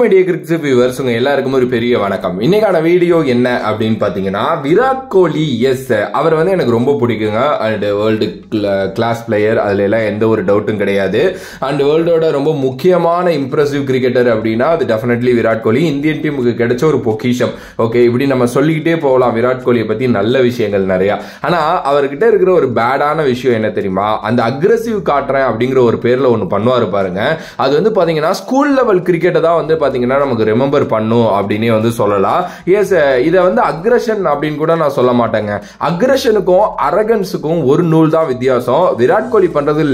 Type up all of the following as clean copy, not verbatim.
Media cricket viewers உங்க எல்லாருக்கும் ஒரு பெரிய வணக்கம். இன்னைக்கான வீடியோ என்ன அப்படின்னு பாத்தீங்கன்னா, விராட் கோலி அவர் எனக்கு ரொம்ப பிடிக்குங்க. அண்ட் வேர்ல்டு கிளாஸ் பிளேயர், அதுல எல்லாம் எந்த ஒரு டவுட்டும் கிடையாது. அண்ட் வேர்ல்டோட ரொம்ப முக்கியமான இம்ப்ரெசிவ் கிரிக்கெட்டர் அப்படின்னா அது டெஃபினெட்லி விராட் கோலி. இந்தியன் டீமுக்கு கிடைச்ச ஒரு பொக்கிஷம். ஓகே, இப்படி நம்ம சொல்லிக்கிட்டே போகலாம் விராட் கோலியை பத்தி நல்ல விஷயங்கள் நிறைய. ஆனா அவர்கிட்ட இருக்கிற ஒரு பேடான விஷயம் என்ன தெரியுமா? அந்த அக்ரெசிவ் காட்டுறேன் அப்படிங்கிற ஒரு பேர்ல ஒன்னு பண்ணுவாரு பாருங்க. அது பாத்தீங்கன்னா ஸ்கூல் லெவல் கிரிக்கெட்டை தான் பாத்தீங்கன்னா நமக்கு ரிமெம்பர் பண்ணும் அப்படினே சொல்லலாம். எஸ், இத அக்ரஷன் அப்படின்னு கூட நான் சொல்ல மாட்டேங்க. அக்ரஷனுக்கும் அரகன்ஸுக்கும் ஒரு நூல் தான் வித்தியாசம். விராட் கோலி பண்றது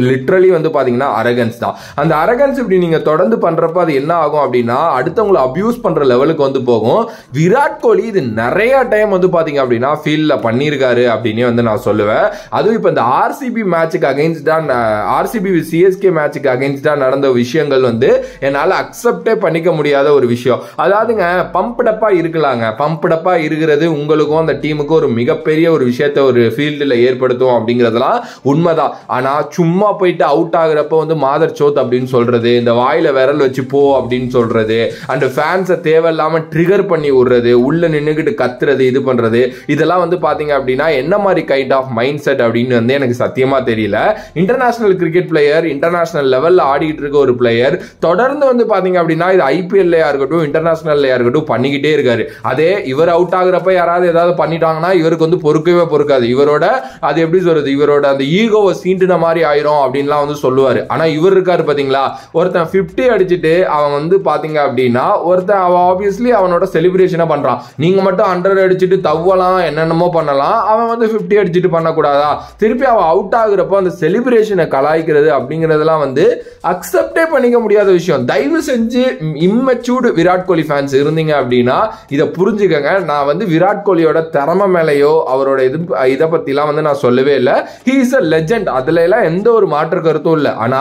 லிட்டரலி பாத்தீங்கன்னா அரகன்ஸ் தான். அந்த அரகன்ஸ் இப்படி நீங்க தொடர்ந்து பண்றப்ப அது என்ன ஆகும் அப்படின்னா அடுத்தவங்களை அபியூஸ் பண்ற லெவலுக்கு போகும். விராட் கோலி இது நிறைய டைம் பாத்தீங்க அப்படின்னா ஃபீல்ட்ல பண்ணிருக்காரு அப்படின்னு நான் சொல்லுவேன். அதுவும் இப்ப இந்த ஆர்சிபி மேட்சுக்கு அகைன்ஸ்டா, ஆர்சிபி சிஎஸ்கே மேட்சுக்கு அகைன்ஸ்டா நடந்த விஷயங்கள் என்னால அக்செப்டே பண்ணிக்க முடியாத ஒரு விஷயம். அதாவதுங்க பம்ப்டப்பா இருக்கலாங்க. பம்ப்டப்பா இருக்கிறது உங்களுக்கும் அந்த டீமுக்கும் ஒரு மிகப்பெரிய ஒரு விஷயத்தை ஒரு ஃபீல்டில் ஏற்படுத்தும் அப்படிங்கிறதுலாம் உண்மைதான். ஆனா சும்மா போயிட்டு அவுட் ஆகுறப்ப மாதர் சோத் அப்படின்னு சொல்றது, இந்த வாயில விரல் வச்சு போ அப்படின்னு சொல்றது, அந்த ஃபேன்ஸை தேவையில்லாம ட்ரிகர் பண்ணி விடுறது, உள்ள நின்னுகிட்டு கத்துறது, இது பண்றது, இதெல்லாம் பாத்தீங்க அப்படின்னா என்ன மாதிரி கைண்ட் ஆஃப் மைண்ட் செட் அப்படின்னு எனக்கு சத்தியமா தெரியல. இன்டர்நேஷனல் கிரிக்கெட் பிளேயர், இன்டர்நேஷனல் லெவல்ல ஆடிட்டு இருக்க ஒரு பிளேயர் தொடர்ந்து பாத்தீங்க அப்படின்னா இது ஐபிஎல்லையா இருக்கட்டும், இன்டர்நேஷனல்லையா இருக்கட்டும் பண்ணிக்கிட்டே இருக்காரு. அதே இவர் அவுட் ஆகுறப்ப யாராவது ஏதாவது பண்ணிட்டாங்கன்னா இவருக்கு பொறுக்கவே பொறுக்காது. இவரோட அது எப்படி சொல்றது, இவரோட அந்த ஈகோவை சீண்டுன மாதிரி ஆயிரும் அப்படின்லாம் சொல்லுவாரு. ஆனா இவர் இருக்காரு பாத்தீங்களா, ஒருத்தன் 50 அடிச்சுட்டு அவன் பாத்தீங்க அப்படின்னா ஒருத்தன் அவன் ஆப்வியஸ்லி அவனோட செலிப்ரேஷனை பண்றான். நீங்க மட்டும் 100 அடிச்சுட்டு தவலாம் என்னென்னமோ பண்ணலாம், அவன் 50 அடிச்சுட்டு பண்ணக்கூடாதா? திருப்பி அவன் அவுட் ஆகுறப்போ அந்த செலிப்ரேஷனை கலாய்க்கிறது அப்படிங்கறதெல்லாம் அக்செப்டே பண்ணிக்க முடியாத விஷயம். தயவு செஞ்சு இம்மெச்சூர்டு விராட் கோலி ஃபேன்ஸ் இருந்தீங்க அப்படின்னா இதை புரிஞ்சுக்கங்க. நான் விராட் கோலியோட திறமை மேலேயோ அவரோட இதை பத்திலாம் நான் சொல்லவே இல்லை. ஹி இஸ் அ லெஜெண்ட், அதுல எல்லாம் எந்த ஒரு மாற்று கருத்தும் இல்லை. ஆனா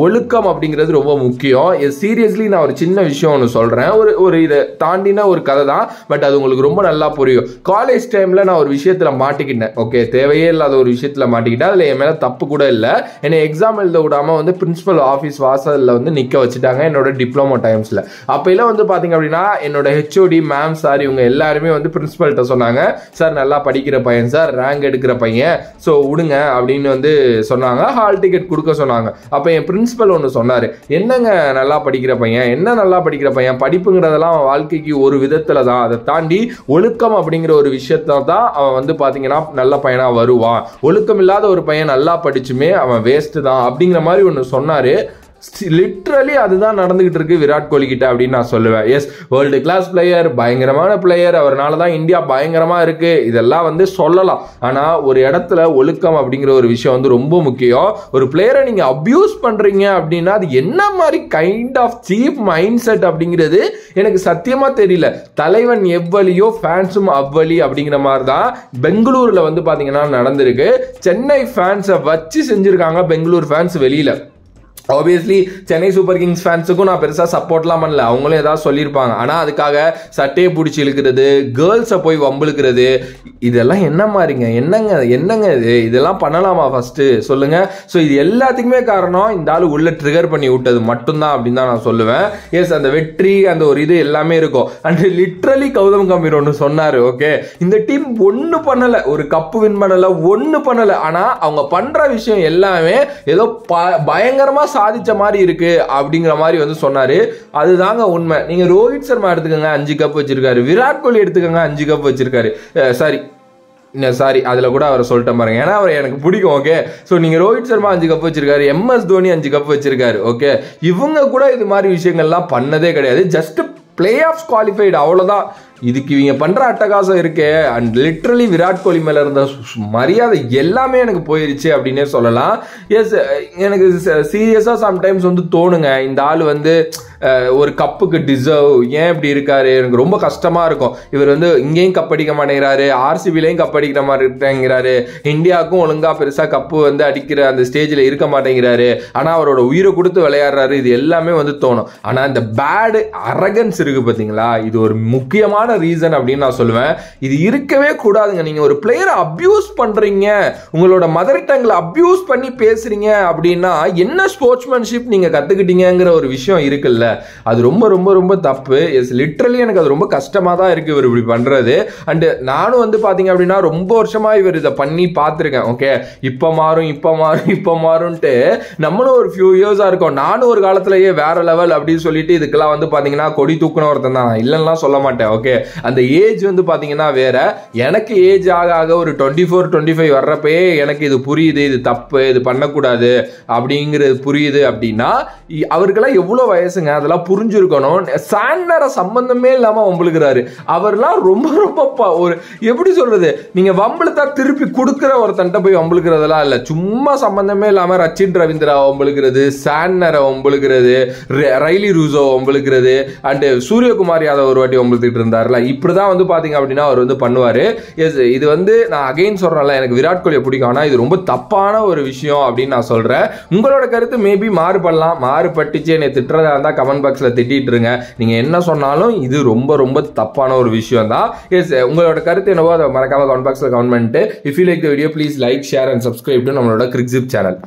ஒழுக்கம் அப்படிங்கிறது ரொம்ப முக்கியம். சீரியஸ்லி நான் ஒரு சின்ன விஷயம் ஒன்று சொல்றேன். ஒரு இதை தாண்டின ஒரு கதை தான், பட் அது உங்களுக்கு ரொம்ப நல்லா புரியும். காலேஜ் டைம்ல நான் ஒரு விஷயத்துல மாட்டிக்கிட்டேன். ஓகே, தேவையே இல்லாத ஒரு விஷயத்துல மாட்டிக்கிட்டேன். அதுல என் மேல தப்பு கூட இல்லை. என்னை எக்ஸாம் எழுத விடாம பிரின்சிபல் ஆஃபீஸ் வாசல்ல நிக்க வச்சுட்டாங்க என்னோட டிப்ளமோ டைம்ஸ்ல. அப்பெல்லாம் பாத்தீங்க அப்படின்னா என்னோட ஹெச்ஓடி மேம் சார் இவங்க எல்லாருமே பிரின்சிபல்கிட்ட சொன்னாங்க, சார் நல்லா படிக்கிற பையன் சார், ரேங்க் எடுக்கிற பையன், ஸோ விடுங்க அப்படின்னு சொன்னாங்க. ஹால் டிக்கெட் கொடுக்க சொன்னாங்க. அப்ப என் பிரின்சிபல் ஒன்று சொன்னாரு, என்னங்க நல்லா படிக்கிற பையன், என்ன நல்லா படிக்கிற பையன், படிப்புங்கிறதெல்லாம் வாழ்க்கைக்கு ஒரு விதத்துல தான், அதை தாண்டி ஒழுக்கம் அப்படிங்கிற ஒரு விஷயத்த தான் அவன் பாத்தீங்கன்னா நல்ல பையனா வருவான். ஒழுக்கம் இல்லாத ஒரு பையன் நல்லா படிச்சுமே அவன் வேஸ்ட் தான் அப்படிங்கிற மாதிரி ஒன்று சொன்னாரு. லிட்ரலி அதுதான் நடந்துகிட்டு இருக்கு விராட் கோலி கிட்ட அப்படின்னு நான் சொல்லுவேன். எஸ், வேர்ல்டு கிளாஸ் பிளேயர், பயங்கரமான பிளேயர், அவர்னால தான் இந்தியா பயங்கரமா இருக்கு, இதெல்லாம் சொல்லலாம். ஆனா ஒரு இடத்துல ஒழுக்கம் அப்படிங்கிற ஒரு விஷயம் ரொம்ப முக்கியம். ஒரு பிளேயரை நீங்க அபியூஸ் பண்றீங்க அப்படின்னா அது என்ன மாதிரி kind of cheap mindset அப்படிங்கிறது எனக்கு சத்தியமா தெரியல. தலைவன் எவ்வளியோ ஃபேன்ஸும் அவ்வளி அப்படிங்கிற மாதிரி தான் பெங்களூர்ல பாத்தீங்கன்னா நடந்திருக்கு. சென்னை ஃபேன்ஸை வச்சு செஞ்சிருக்காங்க பெங்களூர் ஃபேன்ஸ் வெளியில. ஆப்வியஸ்லி சென்னை சூப்பர் கிங்ஸ் ஃபேன்ஸுக்கும் நான் பெருசாக சப்போர்ட்லாம் பண்ணல, அவங்களும் ஏதாவது சொல்லியிருப்பாங்க. ஆனால் அதுக்காக சட்டையை பிடிச்சி இழுக்கிறது, கேர்ள்ஸை போய் வம்பிழுக்கிறது, இதெல்லாம் என்ன மாதிரிங்க, என்னங்க இதெல்லாம் பண்ணலாமா ஃபர்ஸ்ட் சொல்லுங்க. ஸோ இது எல்லாத்துக்குமே காரணம் இந்த ஆள் உள்ள ட்ரிகர் பண்ணி விட்டது மட்டும்தான் அப்படின்னு தான் நான் சொல்லுவேன். எஸ், அந்த வெற்றி அந்த ஒரு இது எல்லாமே இருக்கும். அண்ட் லிட்ரலி கௌதம் கம்பீர் ஒன்று சொன்னாரு, ஓகே இந்த டீம் ஒன்று பண்ணலை, ஒரு கப்பு வின் பண்ணலை, ஒன்று பண்ணலை, ஆனால் அவங்க பண்ற விஷயம் எல்லாமே ஏதோ பயங்கரமா சாதிச்ச மாதிரி இருக்கு அப்படிங்கிற மாதிரி சொன்னாரு. அதுதாங்க உண்மை. நீங்க ரோஹித் சர்மா எடுத்துக்கங்க, 5 கப் வச்சிருக்காரு. விராட் கோலி எடுத்துக்கங்க, 5 கப் வச்சிருக்காரு. சாரி அதுல கூட அவரை சொல்லிட்டேன் பாருங்க, ஏன்னா அவர் எனக்கு பிடிக்கும். ஓகே, ஸோ நீங்க ரோஹித் சர்மா 5 கப் வச்சிருக்காரு, MS தோனி 5 கப் வச்சிருக்காரு. ஓகே, இவங்க கூட இது மாதிரி விஷயங்கள்லாம் பண்ணதே கிடையாது. ஜஸ்ட் பிளே ஆஃப் குவாலிஃபைடு, அவ்வளவுதான். இதுக்கு இவங்க பண்ற அட்டகாசம் இருக்கே, அண்ட் லிட்ரலி விராட் கோலி மேல இருந்த மரியாதை எல்லாமே எனக்கு போயிருச்சு அப்படின்னே சொல்லலாம். எஸ், எனக்கு சீரியஸா சம்டைம்ஸ் தோணுங்க, இந்த ஆள் ஒரு கப்புக்கு டிசர்வ் ஏன் இப்படி இருக்காரு, எனக்கு ரொம்ப கஷ்டமா இருக்கும். இவர் இங்கேயும் கப்படிக்க மாட்டேங்கிறாரு, ஆர்சிபிலையும் கப்படிக்கிற மாட்டேங்கிறாரு, இந்தியாவுக்கும் ஒழுங்கா பெருசா கப்பு அடிக்கிற அந்த ஸ்டேஜ்ல இருக்க மாட்டேங்கிறாரு. ஆனா அவரோட உயிரை கொடுத்து விளையாடுறாரு. இது எல்லாமே தோணும். ஆனா இந்த பேட் அரகன்ஸ் இருக்கு பாத்தீங்களா, இது ஒரு முக்கியமான ரீசன் அப்படின்னு நான் சொல்லுவேன். இது இருக்கவே கூடாதுங்க. நீங்க ஒரு பிளேயரை அபியூஸ் பண்றீங்க, உங்களோட மதர் டங்ல அபியூஸ் பண்ணி பேசுறீங்க அப்படின்னா என்ன ஸ்போர்ட்ஸ்மேன்ஷிப் நீங்க கத்துக்கிட்டீங்கிற ஒரு விஷயம் இருக்குல்ல, அது ரொம்ப ரொம்ப ரொம்ப தப்பு. லிட்டரலி எனக்கு அது ரொம்ப கஷ்டமா தான் இருக்கு இவர் இப்படி பண்றது. அண்ட் நானும் வந்து பாத்தீங்க அப்படின்னா ரொம்ப வருஷமா இவர் இதை பண்ணி பார்த்துருக்கேன். ஓகே, இப்ப மாறும் இப்ப மாறும் இப்ப மாறும்ட்டு நம்மளும் ஒரு ஃபியூ இயர்ஸா இருக்கோம். நானும் ஒரு காலத்திலேயே வேற லெவல் அப்படின்னு சொல்லிட்டு இதுக்கெல்லாம் வந்து பாத்தீங்கன்னா கொடி தூக்குன ஒருத்தன் தான், இல்லைன்னா சொல்ல மாட்டேன். ஓகே, அந்த ஏஜ் வந்து பாத்தீங்கன்னா வேற. எனக்கு ஏஜ் ஆக ஆக ஒரு 24-25 வர்றப்பயே எனக்கு இது புரியுது, இது தப்பு, இது பண்ணக்கூடாது அப்படிங்கிறது புரியுது. அப்படின்னா அவருக்கெல்லாம் எவ்வளவு வயசுங்க, அதெல்லாம் புரிஞ்சிருக்கணும். சாண்டரை சம்பந்தமே இல்லாம வம்புழுக்கிறாரு. அவர்லாம் ரொம்ப ரொம்ப ஒரு எப்படி சொல்றது, நீங்க வம்புழுத்தா திருப்பி கொடுக்கிற ஒருத்தன்ட்ட போய் வம்புழுக்கிறதெல்லாம் இல்ல. சும்மா சம்பந்தமே இல்லாம ரச்சின் ரவீந்திரா வம்புழுக்கிறது, சாண்டரை வம்புழுக்கிறது, ரைலி ரூசோ வம்புழுக்கிறது, அண்ட் சூரியகுமார் யாதவ் ஒரு வாட்டி வம்புழுத்திட்டு இருந்தாருல. இப்படிதான் வந்து பாத்தீங்க அப்படின்னா அவர் வந்து பண்ணுவாரு. இது வந்து நான் அகைன் சொல்றேன்ல, எனக்கு விராட் கோலியை பிடிக்கும், ஆனா இது ரொம்ப தப்பான ஒரு விஷயம் அப்படின்னு நான் சொல்றேன். உங்களோட கருத்து மேபி மாறுபடலாம். மாறுபட்டுச்சு என்னை திட்டுறதா இருந்தா கமெண்ட் பாக்ஸ்ல திட்டிட்டு இருங்க. நீங்க என்ன சொன்னாலும் இது ரொம்ப ரொம்ப தப்பான ஒரு விஷயம் தான். உங்களோட கருத்து என்னவோ அதை மறக்காம கமெண்ட் பாக்ஸ்ல கமெண்ட் பண்ணிட்டு, if you like the video please like, share and subscribe to நம்மளோட கிரிக்ஸிப் சேனல்.